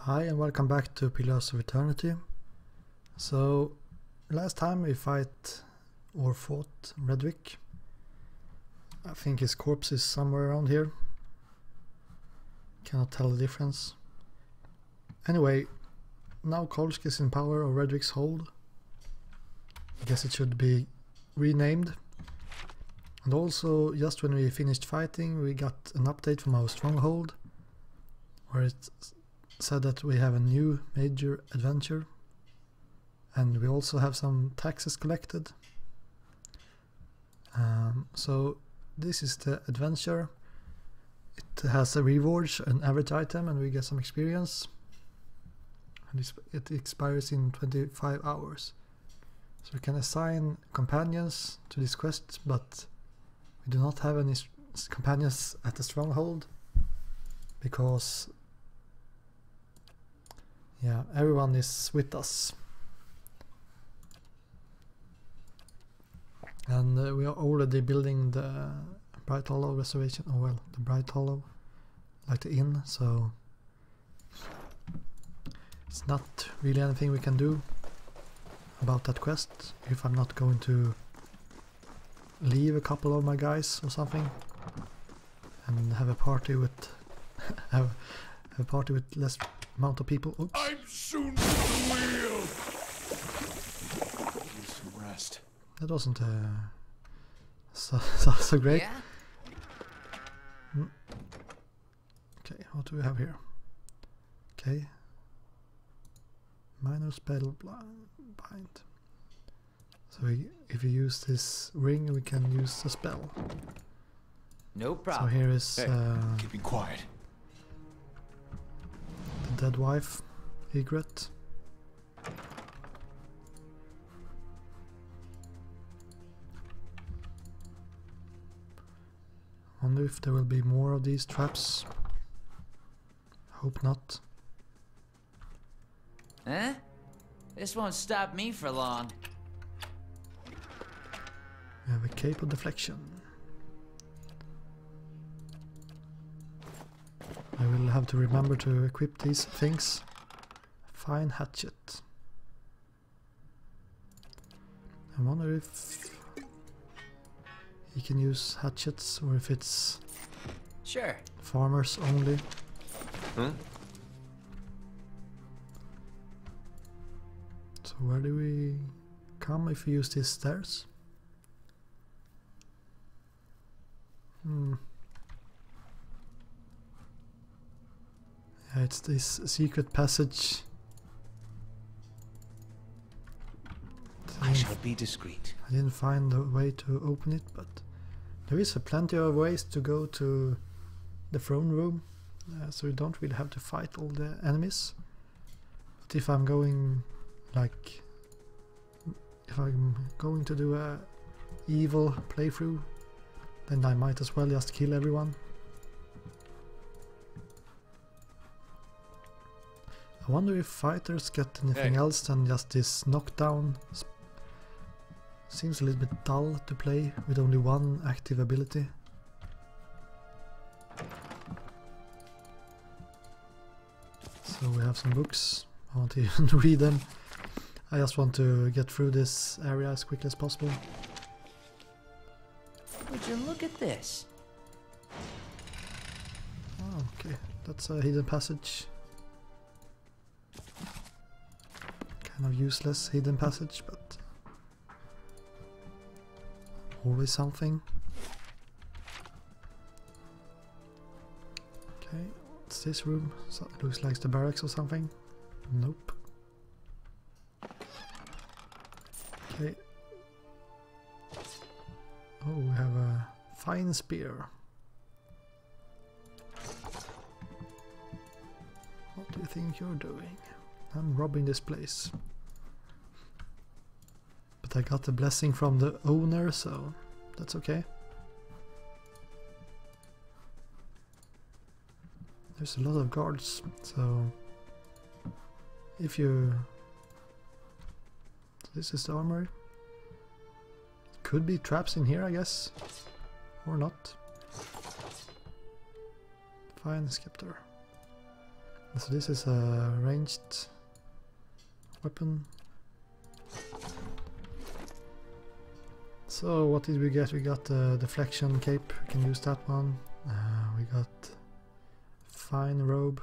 Hi and welcome back to Pillars of Eternity. So last time we fought Raedric. I think his corpse is somewhere around here. Cannot tell the difference. Anyway, now Kolsk is in power of Raedric's hold. I guess it should be renamed. And also, just when we finished fighting, we got an update from our stronghold where it said that we have a new major adventure, and we also have some taxes collected. So this is the adventure. It has a reward, an average item, and we get some experience. And it expires in 25 hours. So we can assign companions to this quest, but we do not have any companions at the stronghold because everyone is with us. And we are already building the Bright Hollow reservation, the Bright Hollow, like the inn, so it's not really anything we can do about that quest if I'm not going to leave a couple of my guys or something and have a party with have a party with less amount of people. Oops. I'm soon to the wheel. Need some rest. That wasn't so great. Yeah? Okay, what do we have here? Okay. Minor spell bind. So if you use this ring, we can use the spell. No problem. So here is Keeping quiet. the dead wife, Egret. Wonder if there will be more of these traps. Hope not. Huh? This won't stop me for long. We have a cape of deflection. I will have to remember to equip these things. Fine hatchet. I wonder if he can use hatchets or if it's Sure. farmers only. Huh? So where do we come if we use these stairs? Yeah, it's this secret passage. I shall be discreet. I didn't find a way to open it, but there is plenty of ways to go to the throne room, so you don't really have to fight all the enemies. But if I'm going to do a evil playthrough, then I might as well just kill everyone. I wonder if fighters get anything else than just this knockdown. Seems a little bit dull to play with only one active ability. So we have some books. I won't even read them. I just want to get through this area as quickly as possible. Would you look at this? Oh, okay, that's a hidden passage. Kind of useless hidden passage, but always something. Okay, it's this room. So it looks like the barracks or something. Nope. Okay. Oh, we have a fine spear. What do you think you're doing? I'm robbing this place. But I got a blessing from the owner, so that's okay. There's a lot of guards, so if you... So this is the armory. Could be traps in here, I guess. Or not. Fine scepter. So this is a ranged weapon. So what did we get? We got the deflection cape, we can use that one. We got fine robe.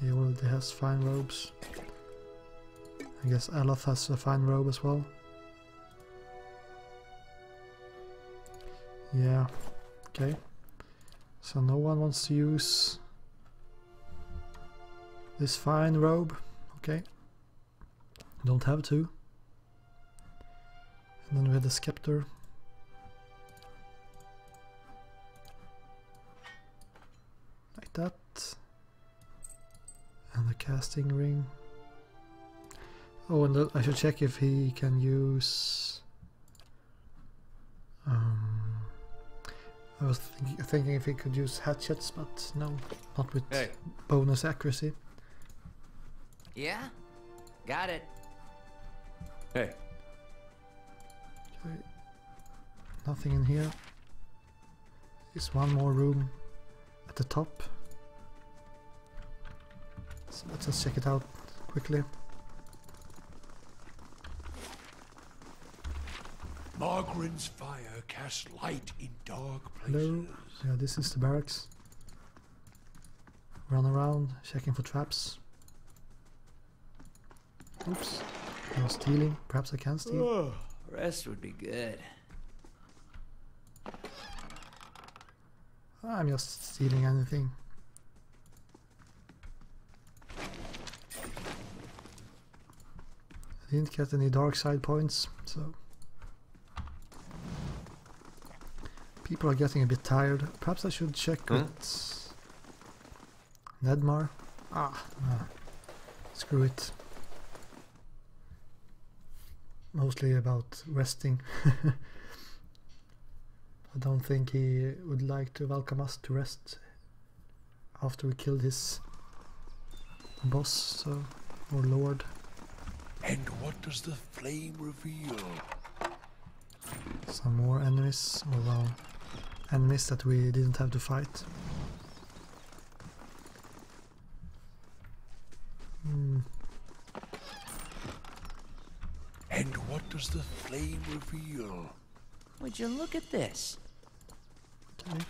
He already has fine robes. I guess Alot has a fine robe as well. Yeah, okay. So no one wants to use this fine robe. Okay. Don't have to. And then we have the scepter. Like that. And the casting ring. Oh, and I should check if he can use... I was thinking if he could use hatchets, but no, not with bonus accuracy. Yeah? Got it. Hey. Okay. Nothing in here. There's one more room at the top. So let's just check it out quickly. Margaren's fire casts light in dark places. Hello. Yeah, this is the barracks. Run around, checking for traps. Oops. No stealing. Perhaps I can steal. Oh, rest would be good. I'm just stealing anything. I didn't get any dark side points, so... People are getting a bit tired. Perhaps I should check with Nedmar. Screw it. Mostly about resting. I don't think he would like to welcome us to rest after we killed his boss, so, or lord. And what does the flame reveal? Some more enemies, or well, enemies that we didn't have to fight. And what does the flame reveal? Would you look at this? Okay.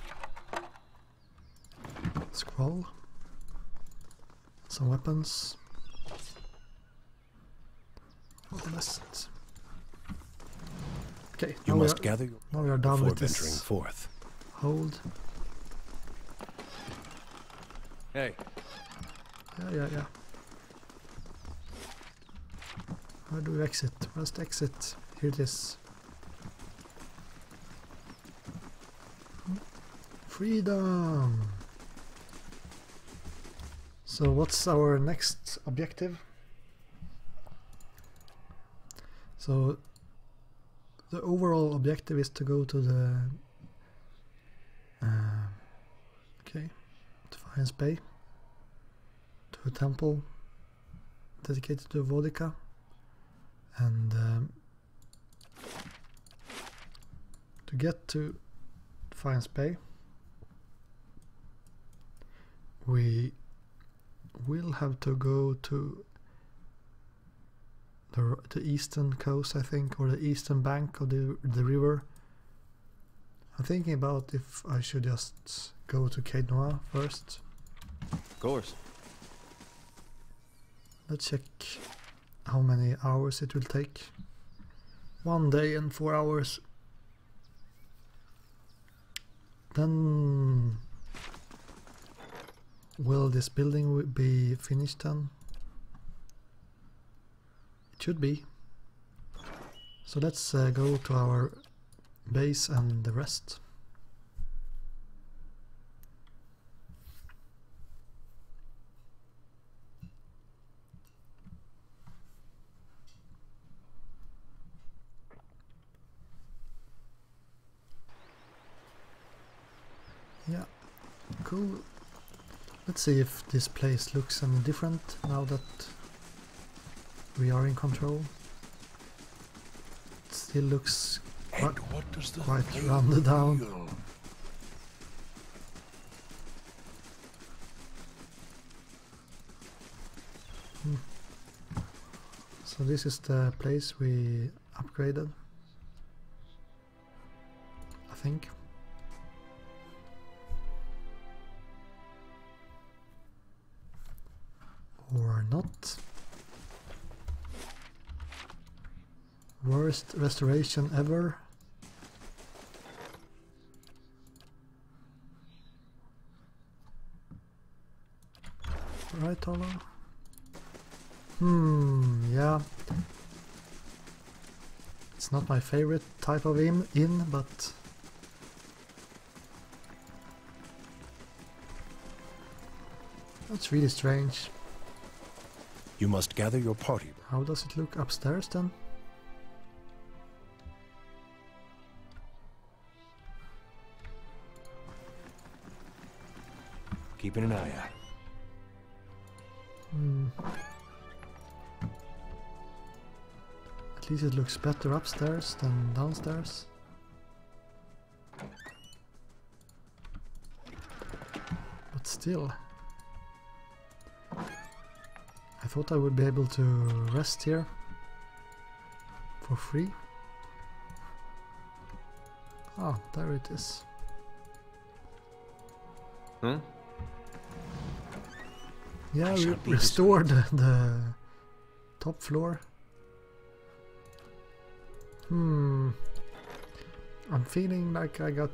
Scroll. Some weapons. List. Okay, You must gather now we are done before with venturing this. forth. Hold. Hey. Yeah. Where do we exit? Where's the exit? Here it is. Freedom! So what's our next objective? So the overall objective is to go to the Defiance Bay, to a temple dedicated to Vodka, and to get to Defiance Bay we will have to go to the eastern coast, I think, or the eastern bank of the river. I'm thinking about if I should just go to Caed Noir first. Of course. Let's check how many hours it will take. 1 day and 4 hours. Then will this building be finished then? It should be. So let's go to our base and the rest. Yeah, cool. Let's see if this place looks any different now that we are in control. It still looks And what does the quite flame rounded down. reveal? So this is the place we upgraded, I think. Or not. Worst restoration ever. Right, Alot? Yeah. It's not my favorite type of inn, but that's really strange. You must gather your party. How does it look upstairs then? Keeping an eye out. At least it looks better upstairs than downstairs. But still, I thought I would be able to rest here for free. Ah, there it is. Huh? Yeah, shall be restored the top floor. I'm feeling like I got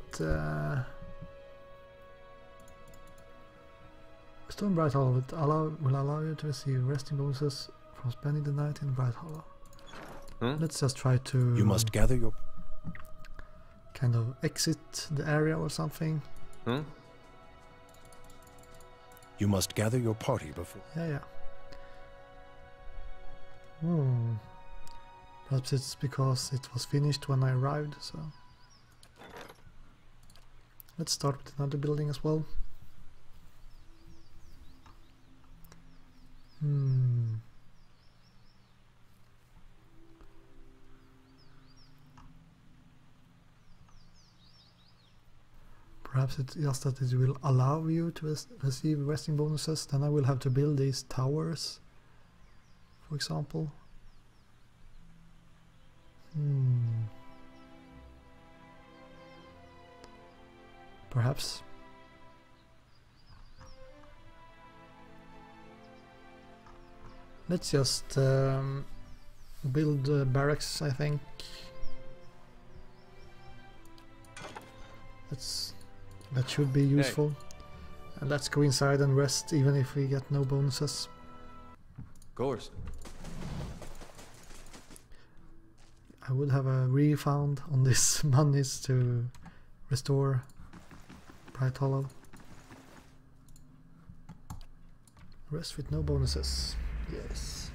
Stone Bright Hollow will allow you to receive resting bonuses from spending the night in Bright Hollow. Huh? Let's just try to You must gather your... kind of exit the area or something. Huh? You must gather your party before... Yeah. Perhaps it's because it was finished when I arrived, so... Let's start with another building as well. Perhaps it's just that it will allow you to receive resting bonuses, then I will have to build these towers, for example. Perhaps. Let's just build barracks, I think. That should be useful. And let's go inside and rest, even if we get no bonuses. Of course. I would have a refund on this monies to restore Bright Hollow. Rest with no bonuses. Yes.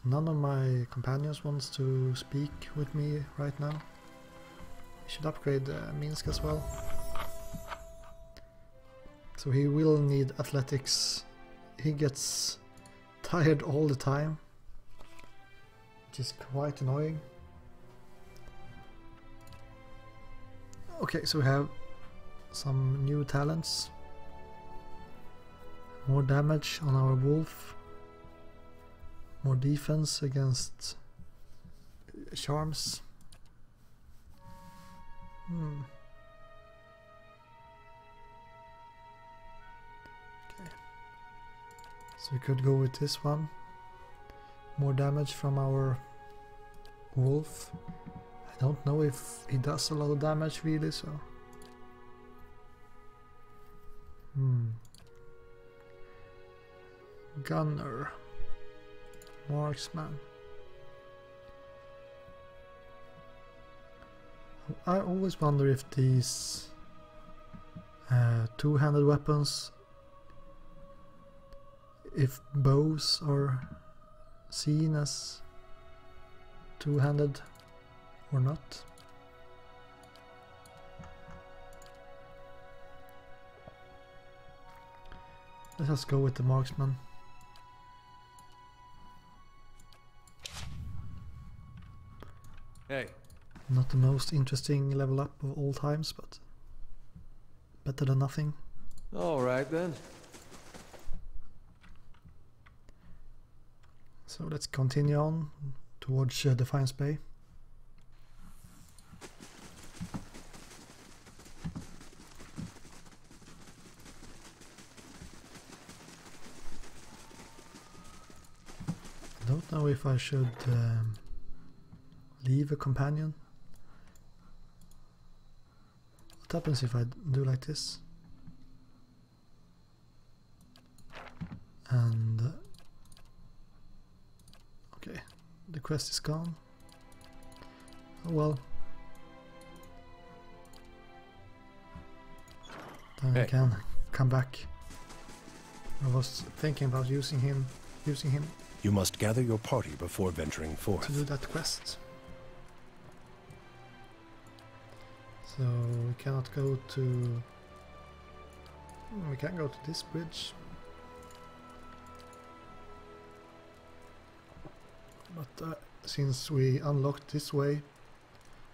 None of my companions wants to speak with me right now. We should upgrade Minsk as well. So he will need athletics. He gets tired all the time, which is quite annoying. Okay, so we have some new talents. More damage on our wolf. More defense against charms. Okay. So we could go with this one. More damage from our wolf. I don't know if he does a lot of damage really, so... Gunner. Marksman. I always wonder if these two-handed weapons, if bows are seen as two-handed or not. Let's just go with the marksman. Hey. Not the most interesting level up of all times, but better than nothing. All right then. So let's continue on towards Defiance Bay. I don't know if I should leave a companion. What happens if I do like this? And okay, the quest is gone. Oh well. Then I can come back. I was thinking about using him You must gather your party before venturing forth. to do that quest. So we cannot go to... we can go to this bridge. But since we unlocked this way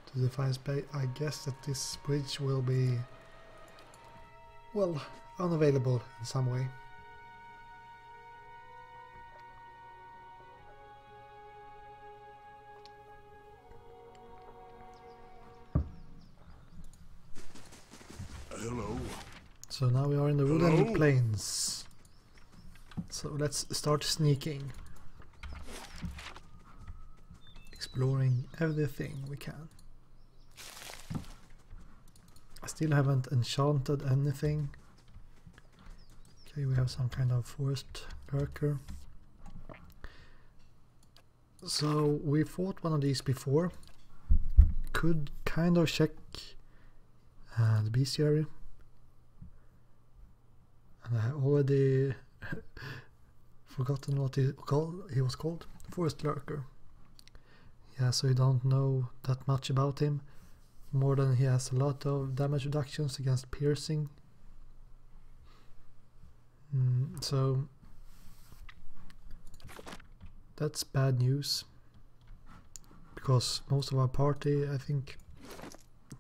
to Defiance Bay, I guess that this bridge will be, well, unavailable in some way. Hello. So now we are in the Woodland Plains. So let's start sneaking. Exploring everything we can. I still haven't enchanted anything. Okay, we have some kind of forest lurker. So we fought one of these before. Could kind of check the bestiary. And I have already forgotten what he was called. Forest lurker. Yeah, so you don't know that much about him. More than he has a lot of damage reductions against piercing. So that's bad news. Because most of our party, I think,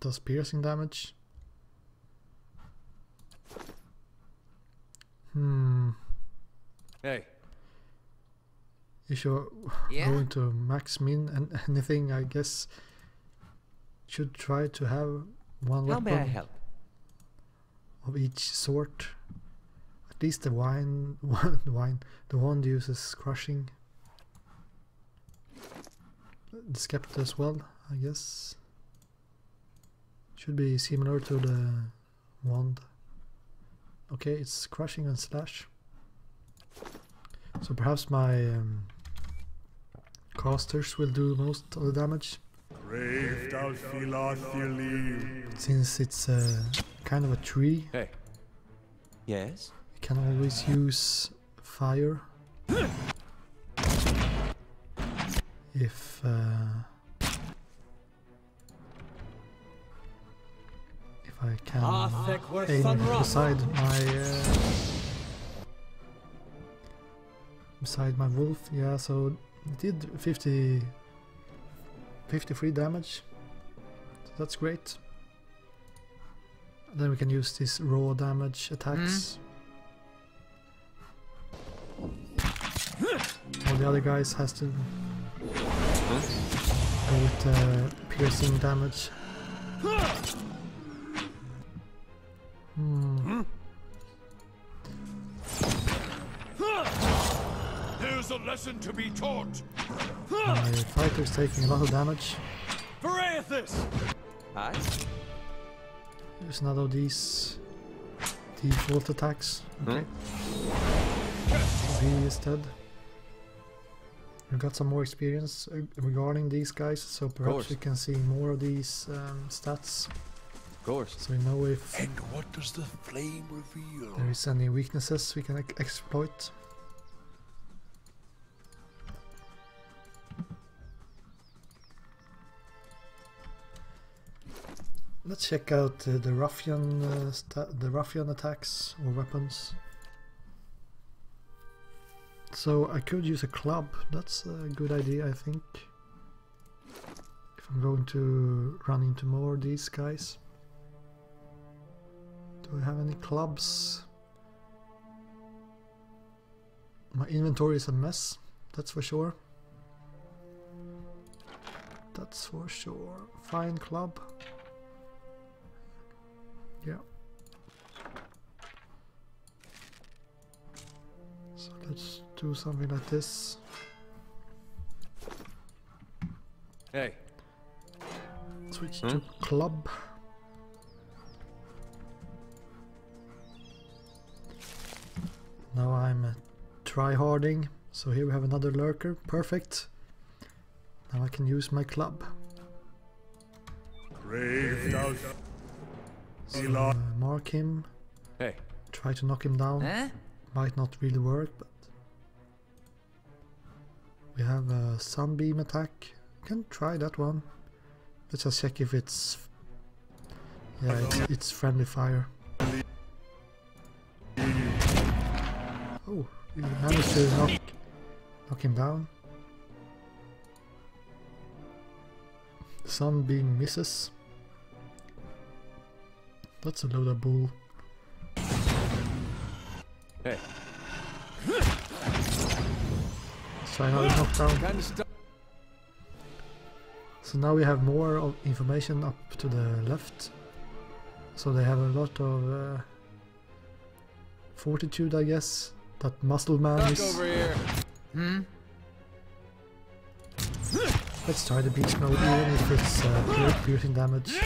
does piercing damage. Hey. If you're Yeah? going to max min and anything, I guess should try to have one How may I weapon help? of each sort. At least the the wand uses crushing. The scepter as well, I guess. Should be similar to the wand. Okay, it's crushing and slash. So perhaps my casters will do most of the damage. Since it's kind of a tree, Hey. Yes? you can always use fire. If I can aim beside my wolf, yeah, so it did 53 damage, so that's great. Then we can use these raw damage attacks. All the other guys has to go with piercing damage. There's a lesson to be taught. My fighter's taking a lot of damage. Hi. There's another of these default attacks. Okay. He is dead. We got some more experience regarding these guys, so perhaps we can see more of these stats. Of course. So we know if And what does the flame reveal? there is any weaknesses we can exploit. Let's check out the ruffian attacks or weapons. So I could use a club. That's a good idea, I think. If I'm going to run into more of these guys. Do I have any clubs? My inventory is a mess, that's for sure. That's for sure. Fine club. Yeah. So let's do something like this. Hey. Switch to club. Now I'm try-harding. So here we have another lurker. Perfect. Now I can use my club. So, mark him. Hey. Try to knock him down. Huh? Might not really work, but we have a sunbeam attack. Can try that one. Let's just check if it's it's friendly fire. Oh, we managed to knock him down. Sunbeam misses. That's a load of bull. Hey. Let's try another knockdown. So now we have more of information up to the left. So they have a lot of fortitude, I guess. That muscle man is. Over here. Let's try the beast mode, even if it's piercing damage.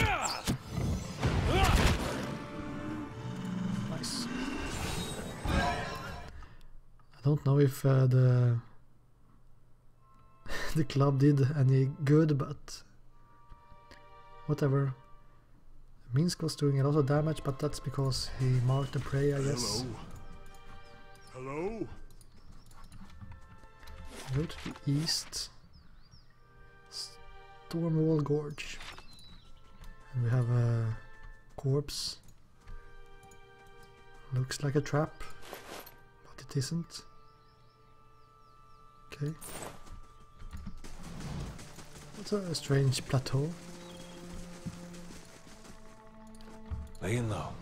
Nice. I don't know if the club did any good, but whatever. Minsk was doing a lot of damage, but that's because he marked the prey, I guess. Hello? Go to the east. Stormwall Gorge. And we have a corpse. Looks like a trap, but it isn't. Okay. That's a strange plateau. Laying low.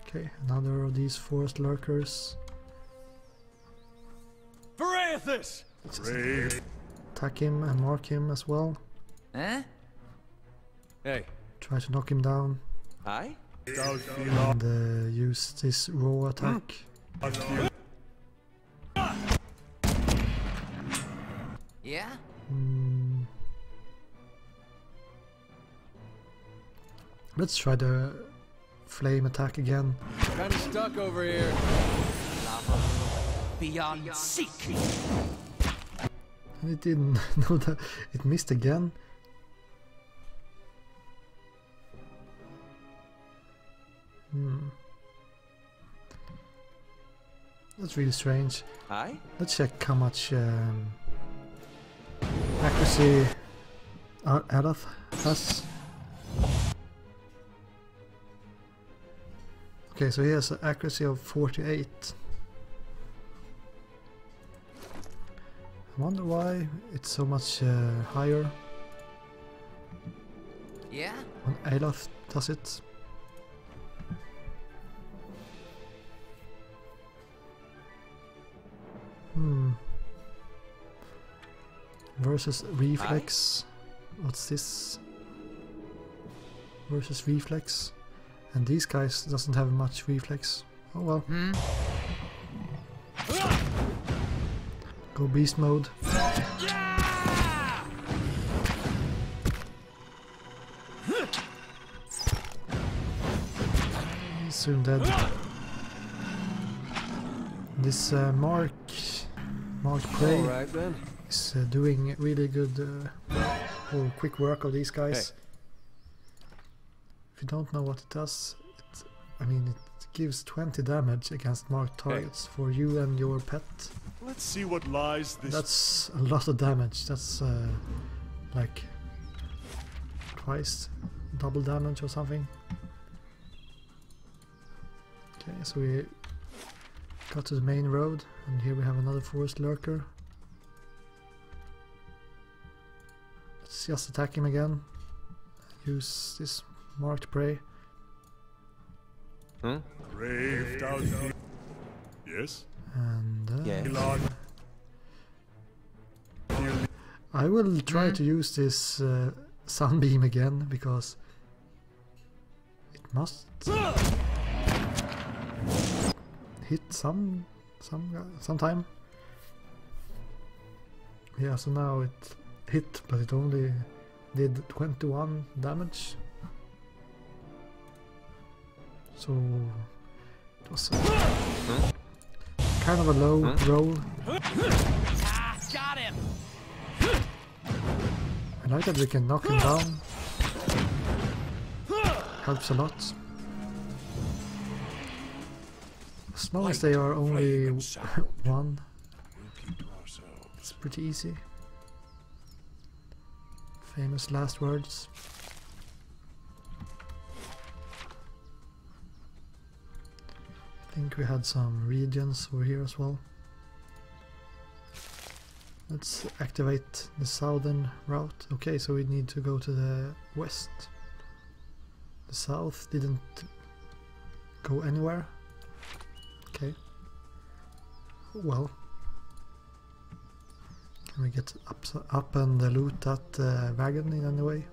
Okay, another of these forest lurkers. Varathis! Attack him and mark him as well. Huh? Hey. Try to knock him down. Hi? And use this raw attack. Yeah? Let's try the flame attack again. Kinda stuck over here. Beyond seek. And it didn't know that it missed again. That's really strange. Hi? Let's check how much accuracy Alot has. Okay, so he has an accuracy of 48. I wonder why it's so much higher Yeah? when Alot does it. Versus reflex. What's this? Versus reflex. And these guys doesn't have much reflex. Oh well. Go beast mode. He's soon dead. This Mark Prey Alright then. is doing really good or quick work of these guys. Hey. If you don't know what it does, I mean it gives 20 damage against marked targets for you and your pet. Let's see what lies this. That's a lot of damage. That's like twice double damage or something. Okay, so we got to the main road, and here we have another forest lurker. Let's just attack him again. Use this marked prey. Braved out here. Yes? And Yeah. I will try to use this sunbeam again, because it must hit sometime. Yeah, so now it hit, but it only did 21 damage. So it was kind of a low roll. Got him! I like that we can knock him down. Helps a lot. As long as they are only one, We'll keep to ourselves. it's pretty easy. Famous last words. I think we had some regions over here as well. Let's activate the southern route. Okay, so we need to go to the west. The south didn't go anywhere. Okay. Well. Can we get up and loot that wagon in any way?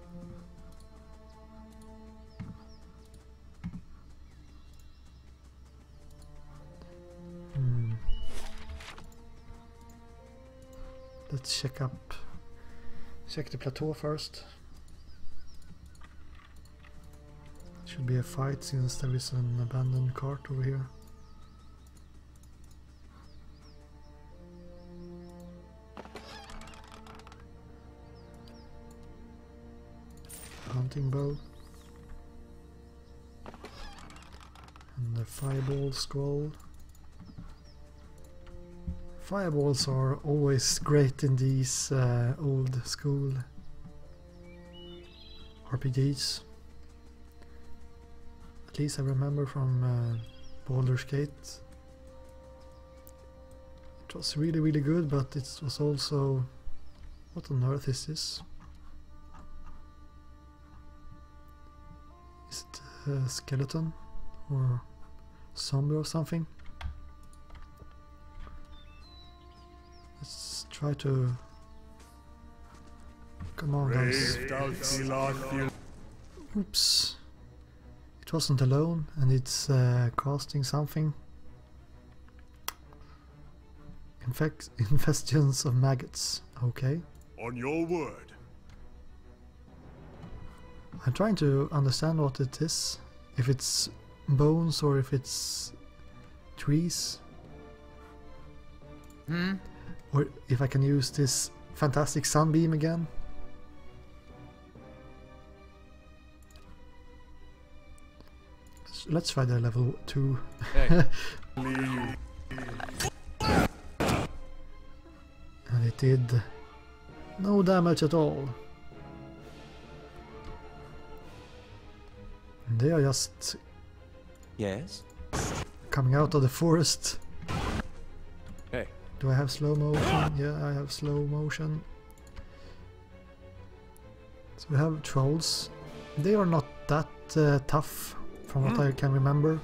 Let's check the plateau first. Should be a fight since there is an abandoned cart over here. Hunting bow. And the fireball scroll. Fireballs are always great in these old school RPGs. At least I remember from Baldurs Gate. It was really good, but it was also... What on earth is this? Is it a skeleton? Or zombie or something? Let's try to... Come on guys. Braved out Alot. Oops. It wasn't alone, and it's casting something. Infestions of maggots. Okay. On your word. I'm trying to understand what it is. If it's bones or if it's trees. Or if I can use this fantastic sunbeam again. Let's try the level 2. Hey. And it did no damage at all. And they are just Yes? coming out of the forest. Hey. Do I have slow motion? Yeah, I have slow motion. So we have trolls. They are not that tough from what I can remember.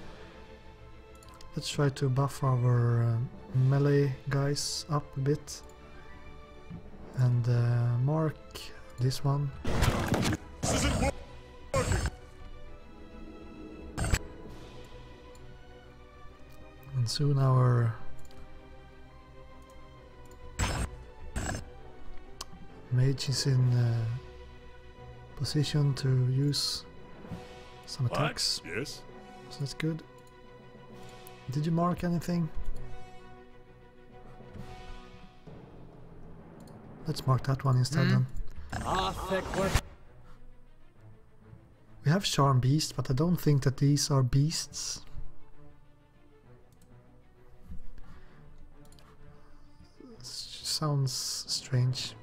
Let's try to buff our melee guys up a bit. And mark this one. And soon our mage is in position to use some attacks. Yes? So that's good. Did you mark anything? Let's mark that one instead then. We have Charm Beast, but I don't think that these are beasts. Sounds strange.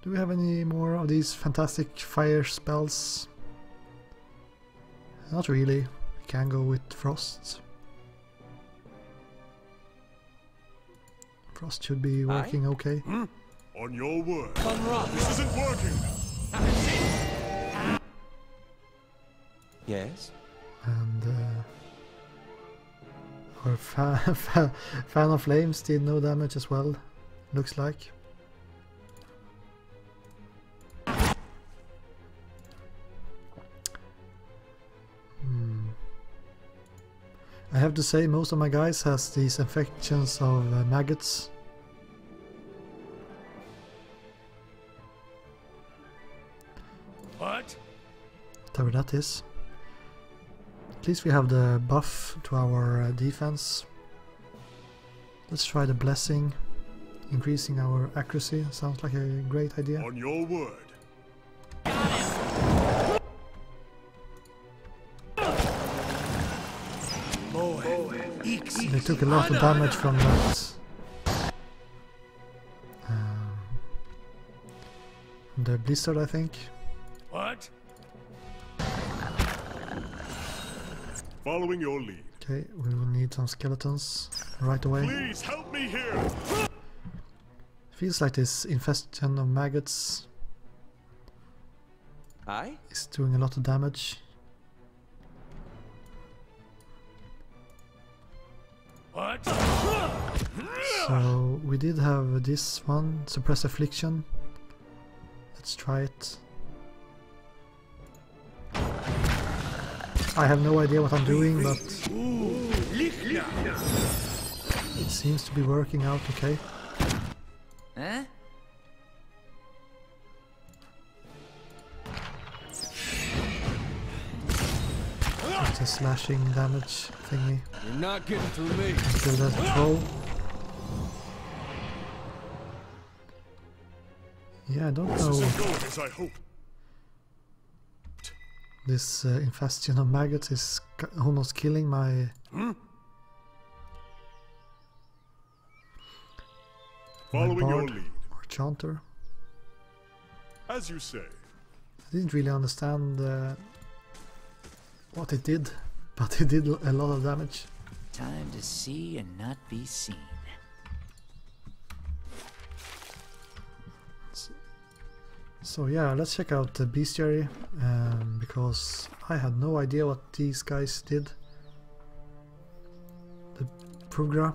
Do we have any more of these fantastic fire spells? Not really. We can go with Frost. Frost should be working okay. On your word. This isn't working. Yes? And our fan of flames did no damage as well, looks like. I have to say most of my guys has these infections of maggots. What? Whatever that is. At least we have the buff to our defense. Let's try the blessing. Increasing our accuracy sounds like a great idea. On your word. They took a lot of damage from that. The blizzard, I think. What? Following your lead. Okay, we will need some skeletons right away. Please help me here. Feels like this infestation of maggots Aye? is doing a lot of damage. What? So we did have this one, suppress affliction. Let's try it. I have no idea what I'm doing, but it seems to be working out okay. Huh? It's a slashing damage thingy. You're not getting through me. Let's do that troll. Yeah, I don't This know. isn't going as I hoped. This infestation of maggots is almost killing my... Following your bard lead. or chanter. As you say. I didn't really understand what it did, but it did a lot of damage. Time to see and not be seen. So yeah, let's check out the bestiary, because I had no idea what these guys did. The Prugra.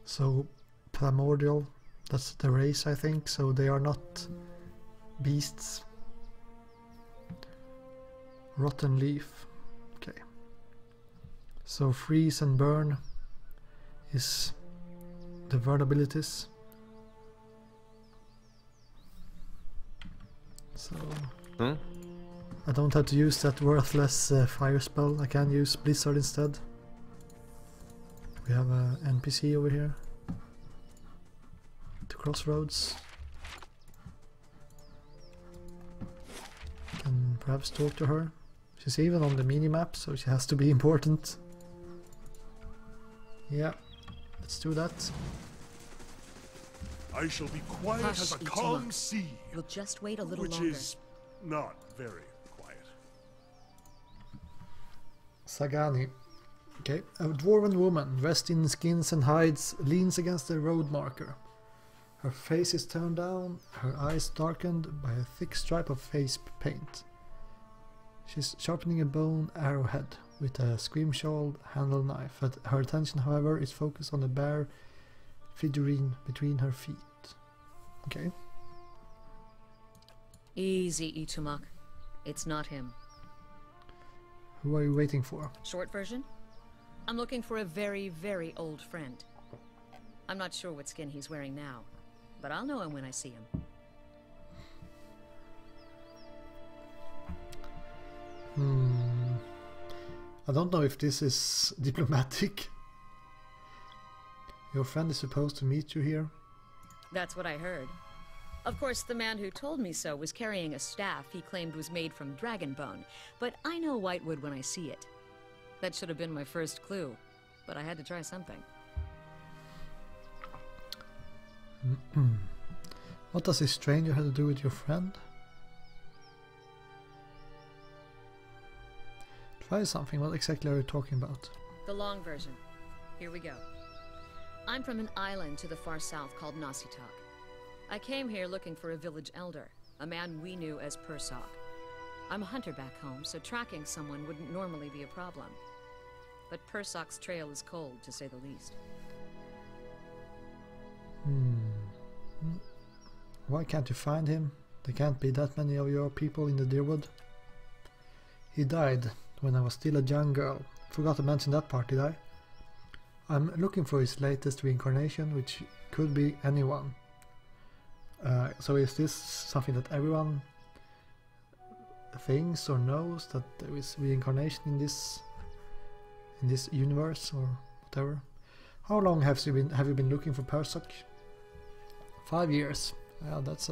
So primordial, that's the race I think, so they are not beasts. Rotten leaf, okay. So freeze and burn is the vulnerabilities. So I don't have to use that worthless fire spell. I can use blizzard instead. We have a NPC over here. The crossroads. Can perhaps talk to her. She's even on the mini-map, so she has to be important. Yeah, let's do that. I shall be quiet Hush, as a Ichima. calm sea. You'll just wait a little Which longer. is not very quiet. Sagani. Okay, a dwarven woman dressed in skins and hides leans against the road marker. Her face is turned down, her eyes darkened by a thick stripe of face paint. She's sharpening a bone arrowhead with a scream-shawl handle knife. Her attention, however, is focused on the bare figurine between her feet. Okay. Easy, Ichima. It's not him. Who are you waiting for? Short version? I'm looking for a very, very old friend. I'm not sure what skin he's wearing now, but I'll know him when I see him. I don't know if this is diplomatic. Your friend is supposed to meet you here. That's what I heard. Of course, the man who told me so was carrying a staff he claimed was made from dragon bone, but I know whitewood when I see it. That should have been my first clue, but I had to try something. What does this stranger have to do with your friend? Try something. What exactly are you talking about? The long version. Here we go. I'm from an island to the far south called Nasitok. I came here looking for a village elder, a man we knew as Persok. I'm a hunter back home, so tracking someone wouldn't normally be a problem. But Persok's trail is cold, to say the least. Why can't you find him? There can't be that many of your people in the Deerwood. He died when I was still a young girl. Forgot to mention that part, did I? I'm looking for his latest reincarnation, which could be anyone. So is this something that everyone thinks or knows, that there is reincarnation in this universe or whatever? How long have you been looking for Persok? 5 years. Yeah, that's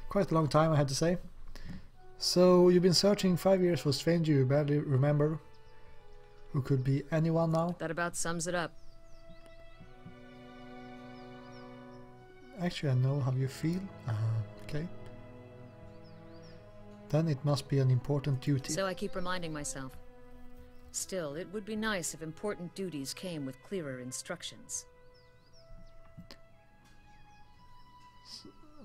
quite a long time, I had to say. So you've been searching 5 years for a stranger you barely remember, who could be anyone now? That about sums it up. Actually, I know how you feel. Okay. Then it must be an important duty. So I keep reminding myself. Still, it would be nice if important duties came with clearer instructions.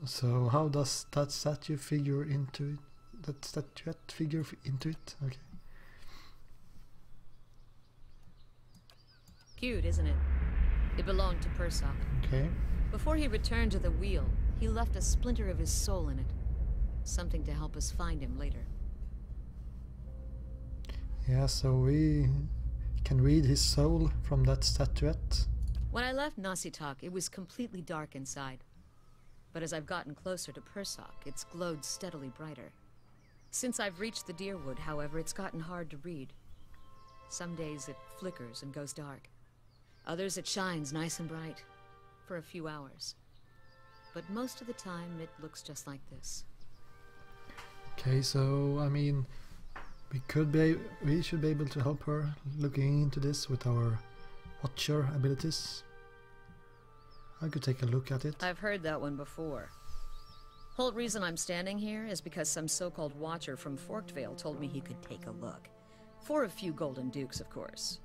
So how does that statue figure into it? That statuette figure into it? Okay. Cute, isn't it? It belonged to Persok. Okay. Before he returned to the wheel, he left a splinter of his soul in it. Something to help us find him later. Yeah, so we can read his soul from that statuette. When I left Nasitok, it was completely dark inside. But as I've gotten closer to Persok, it's glowed steadily brighter. Since I've reached the Deerwood, however, it's gotten hard to read. Some days it flickers and goes dark. Others it shines nice and bright, for a few hours. But most of the time it looks just like this. Okay, so I mean, we should be able to help her looking into this with our Watcher abilities. I could take a look at it. I've heard that one before. Whole reason I'm standing here is because some so-called Watcher from Forkvale told me he could take a look. For a few golden dukes, of course.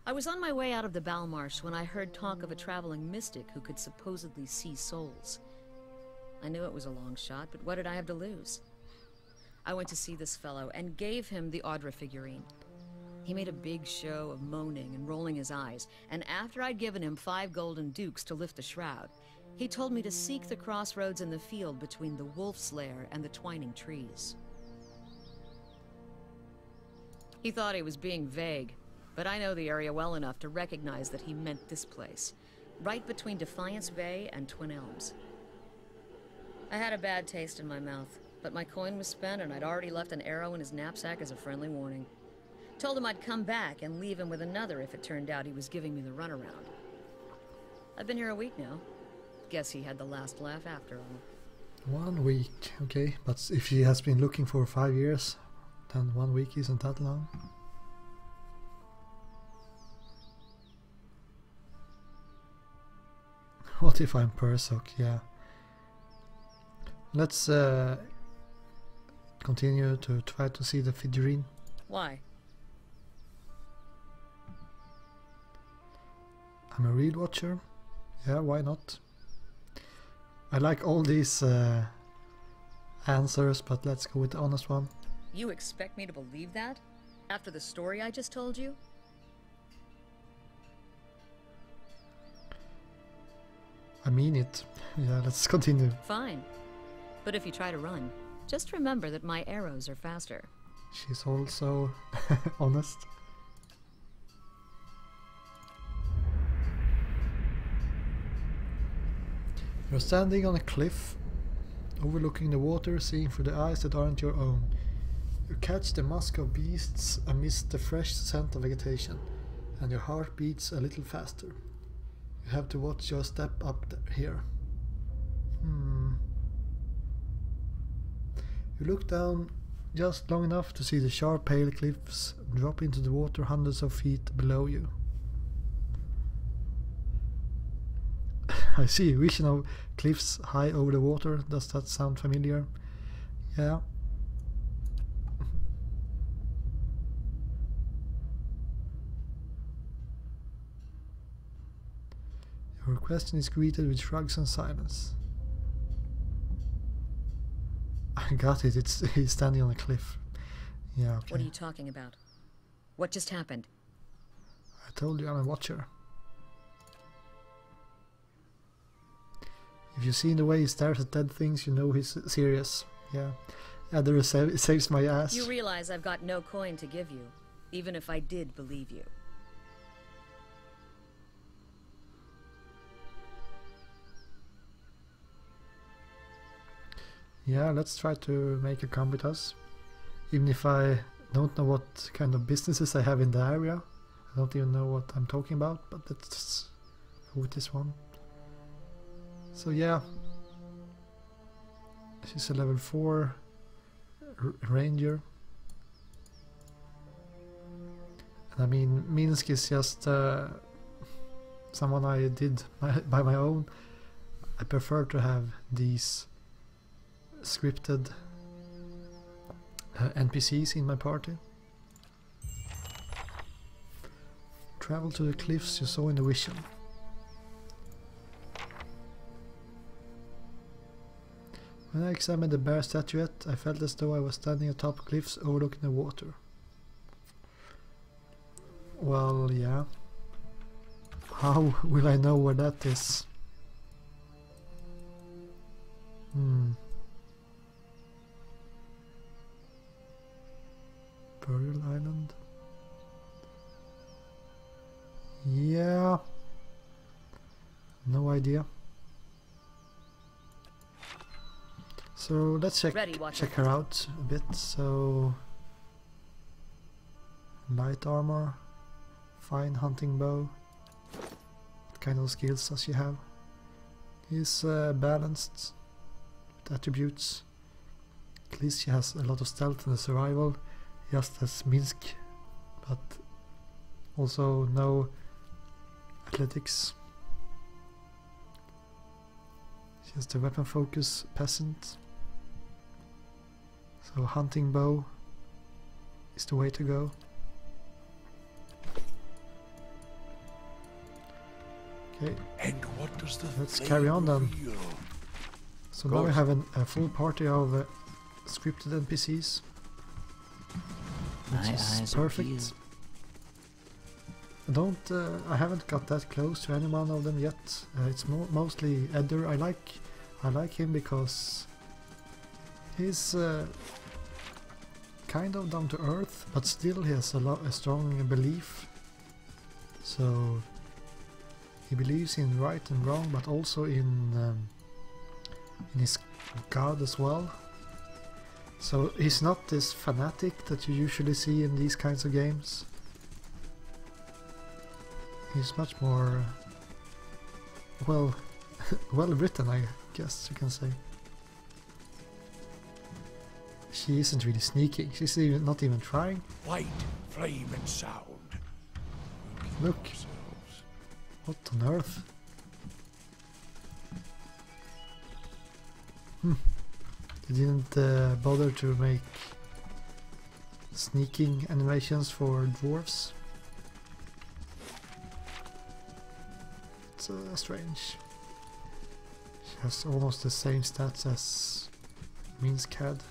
I was on my way out of the Balmarsh when I heard talk of a traveling mystic who could supposedly see souls. I knew it was a long shot, but what did I have to lose? I went to see this fellow and gave him the Audra figurine. He made a big show of moaning and rolling his eyes, and after I'd given him 5 golden dukes to lift the shroud, he told me to seek the crossroads in the field between the wolf's lair and the twining trees. He thought he was being vague, but I know the area well enough to recognize that he meant this place, right between Defiance Bay and Twin Elms. I had a bad taste in my mouth, but my coin was spent and I'd already left an arrow in his knapsack as a friendly warning. Told him I'd come back and leave him with another if it turned out he was giving me the runaround. I've been here a week now. Guess he had the last laugh after all. 1 week, okay, but if she has been looking for 5 years, then 1 week isn't that long. What if I'm Persok? Yeah. Let's continue to try to see the figurine. Why? I'm a real watcher. Yeah, why not? I like all these answers, but let's go with the honest one. You expect me to believe that? After the story I just told you? I mean it. Yeah, let's continue. Fine. But if you try to run, just remember that my arrows are faster. She's also honest. You're standing on a cliff, overlooking the water, seeing through the eyes that aren't your own. You catch the musk of beasts amidst the fresh scent of vegetation, and your heart beats a little faster. You have to watch your step up here. You look down just long enough to see the sharp pale cliffs drop into the water hundreds of feet below you. I see a vision of cliffs high over the water. Does that sound familiar? Yeah. Your question is greeted with shrugs and silence. I got it, he's standing on a cliff. Yeah, okay. What are you talking about? What just happened? I told you I'm a watcher. If you've seen the way he stares at dead things, you know he's serious. Yeah. Either saves my ass. You realize I've got no coin to give you, even if I did believe you. Yeah, let's try to make a come with us. Even if I don't know what kind of businesses I have in the area. I don't even know what I'm talking about, but let's go with this one. So yeah. She's a level 4 ranger. And I mean, Minsk is just someone I did by my own. I prefer to have these scripted NPCs in my party. Travel to the cliffs you saw in the vision. When I examined the bear statuette, I felt as though I was standing atop cliffs overlooking the water. Well, yeah. How will I know where that is? Burial Island? Yeah. No idea. So let's check her out a bit. So light armor, fine hunting bow. What kind of skills does she have? Is balanced with attributes. At least she has a lot of stealth and survival, just as Minsk, but also no athletics. She has the weapon focus peasant. So hunting bow is the way to go. Okay, And what does the let's carry on then. reveal? So now we have a full party of scripted NPCs, My which is eyes are perfect. peeled. I haven't got that close to any one of them yet. It's mostly Edder. I like him because he's kind of down to earth, but still he has a strong belief. So he believes in right and wrong, but also in his god as well. So he's not this fanatic that you usually see in these kinds of games. He's much more well written, I guess you can say. She isn't really sneaking. She's not even trying. Light, flame, and sound. Look, Ourselves. what on earth? They didn't bother to make sneaking animations for dwarves. It's strange. She has almost the same stats as Minsk had.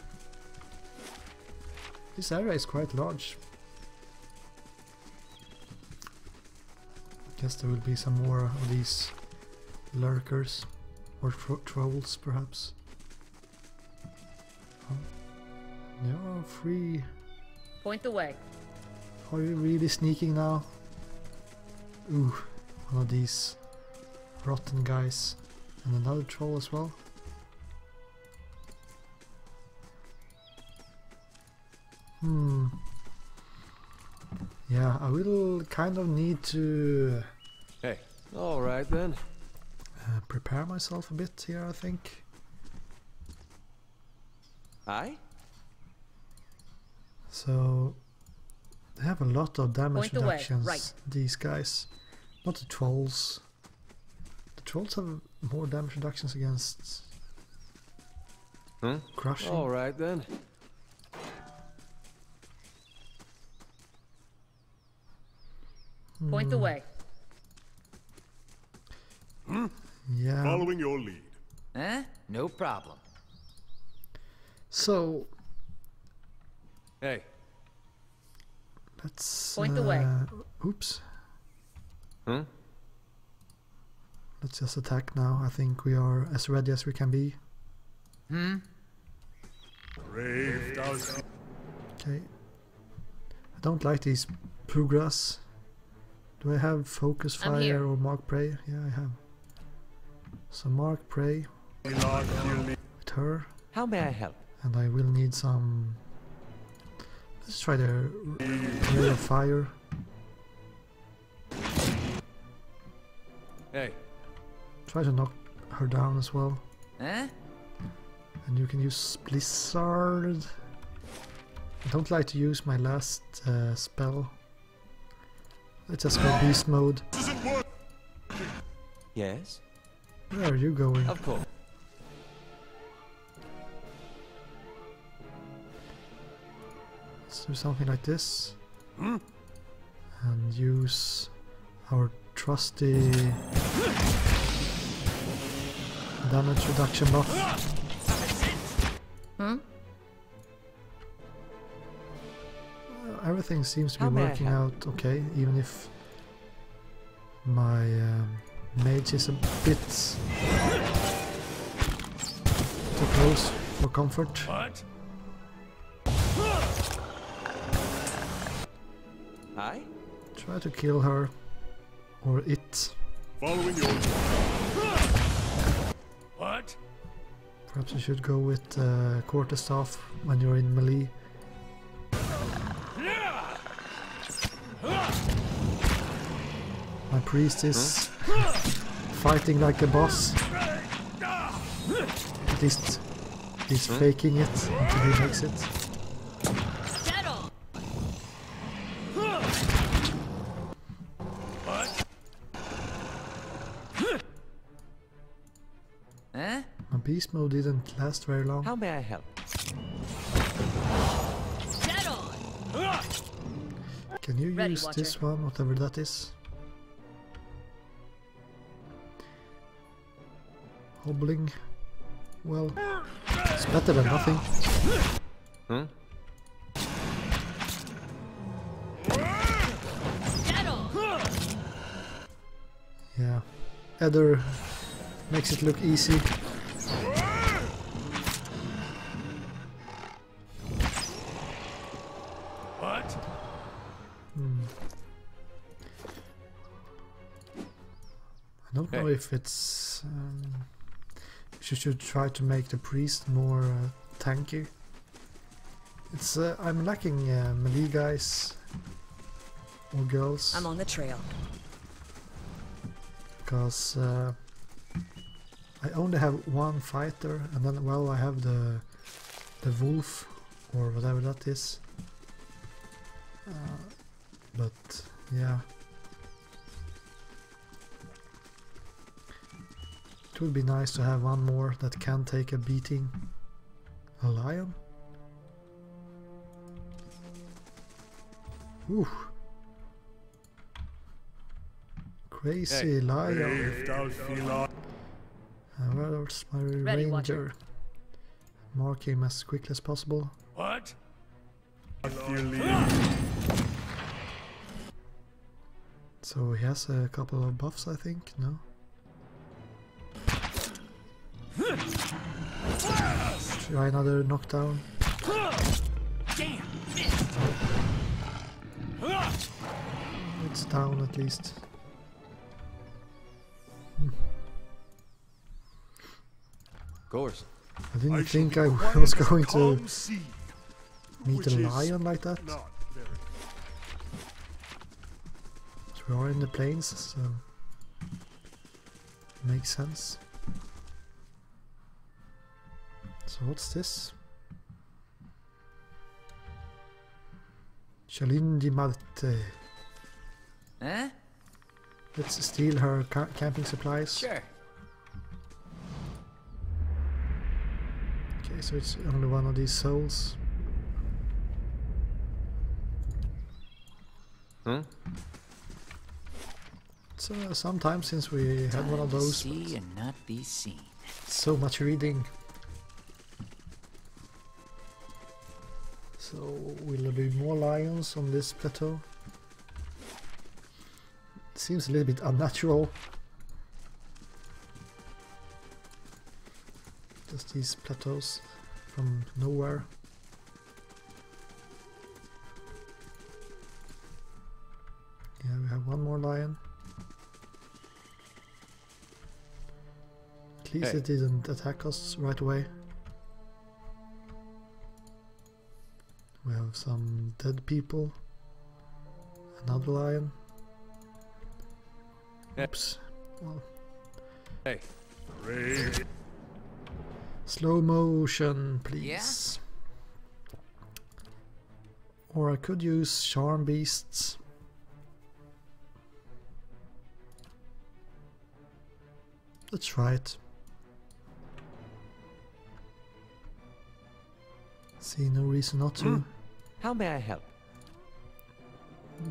This area is quite large. Guess there will be some more of these lurkers or trolls perhaps. Yeah, free. Point the way. Are you really sneaking now? Ooh, one of these rotten guys. And another troll as well. Yeah, I will kind of need to Hey. All right then. prepare myself a bit here, I think. Aye? So they have a lot of damage Point the way, reductions, right. these guys. Not the trolls. The trolls have more damage reductions against crushing. All right then. Point the way. Yeah. Following your lead. No problem. So Hey. let's Point the way. Oops. Hmm? Let's just attack now. I think we are as ready as we can be. Brave thou seest. Okay. I don't like these Pugras. Do I have focus I'm fire here. or mark prey? Yeah, I have. So mark prey with her, How may I help? and I will need some. Let's try the ray of fire. Hey. Try to knock her down as well. Huh? And you can use Blizzard. I don't like to use my last spell. Let's just go beast mode. Yes? Where are you going? Of course. Let's do something like this. And use our trusty damage reduction buff. Everything seems to be How may I working help? out okay, even if my mage is a bit too close for comfort. What? I? Try to kill her or it. Following your lead. What? Perhaps you should go with quarterstaff when you're in melee. My priest is fighting like a boss. At least he's faking it until he makes it. Dead on. What? Huh? My beast mode didn't last very long. How may I help? Dead on. Can you Ready, use Watcher. this one, whatever that is? Hobbling. Well, it's better than nothing. Hmm? Dead on. Yeah. Ether makes it look easy. What? I don't know if it's... you should try to make the priest more tanky. It's I'm lacking melee guys or girls I'm on the trail. because I only have one fighter, and then well I have the wolf or whatever that is. But yeah, it would be nice to have one more that can take a beating. A lion? Ooh. Crazy Hey. lion. Brave thou seest. Where's my Ready, ranger? Watcher. Mark him as quickly as possible. What? Your lead. So he has a couple of buffs, I think. No? Try another knockdown. Damn. It's down at least. Of course. I didn't I think shall I be quiet was as a going to calm sea, meet which a is lion like that. Not very. So we are in the plains, so makes sense. So what's this? Shalindi Marte. Huh? Let's steal her camping supplies. Sure. Okay, so it's only one of these souls. Hmm? some time since we had one of those. See and not be seen. So much reading. So will there be more lions on this plateau? It seems a little bit unnatural. Just these plateaus from nowhere. Yeah, we have one more lion. At least it didn't attack us right away. We have some dead people. Another lion. Oops. Well. Hey. Slow motion, please. Yeah? Or I could use charm beasts. Let's try it. See no reason not to. How may I help?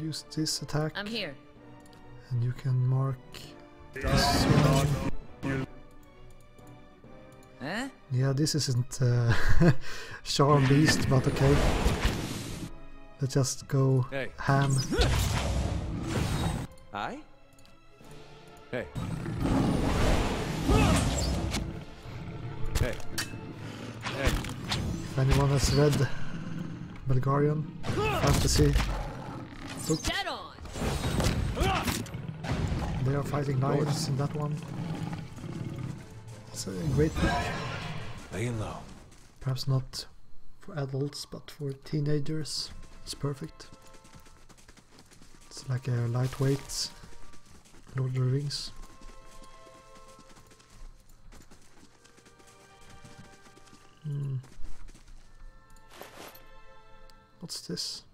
Use this attack. I'm here. And you can mark this one. Huh? Yeah, this isn't Charm Beast, but okay. Let's just go ham. Aye? Hey. Hey. Hey. If anyone has read Bulgarian fantasy book, Dead on. they are fighting lions in that one. It's a great book. Laying low. Perhaps not for adults, but for teenagers, it's perfect. It's like a lightweight Lord of the Rings. What's this?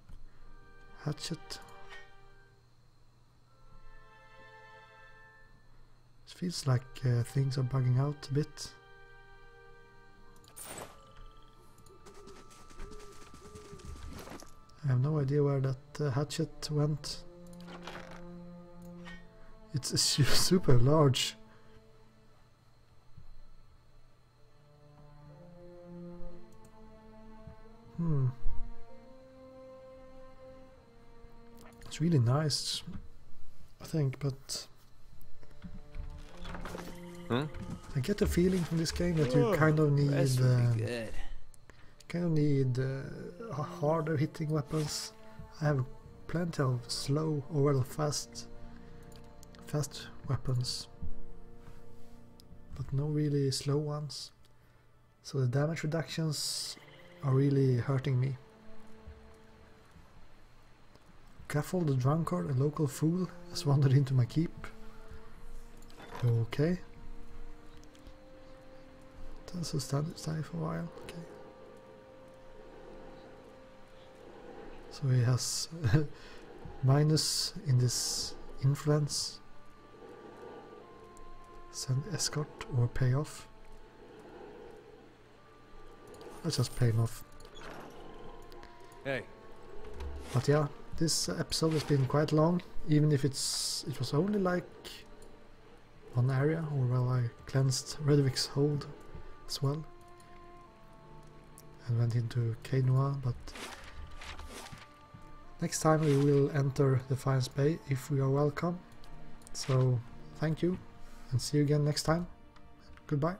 Hatchet. It feels like things are bugging out a bit. I have no idea where that hatchet went. It's super large. It's really nice, I think, but I get the feeling from this game that you kind of need harder hitting weapons. I have plenty of slow or well fast weapons, but no really slow ones. So the damage reductions are really hurting me. Gaffel the drunkard, a local fool, has wandered into my keep. Okay. That's a stay for a while. Okay. So he has minus in this influence. Send escort or pay off. Let's just pay him off. Hey. But yeah, this episode has been quite long, even if it was only like one area, or well, I cleansed Raedric's hold as well and went into Kainoa, but next time we will enter Defiance Bay if we are welcome. So thank you and see you again next time. Goodbye.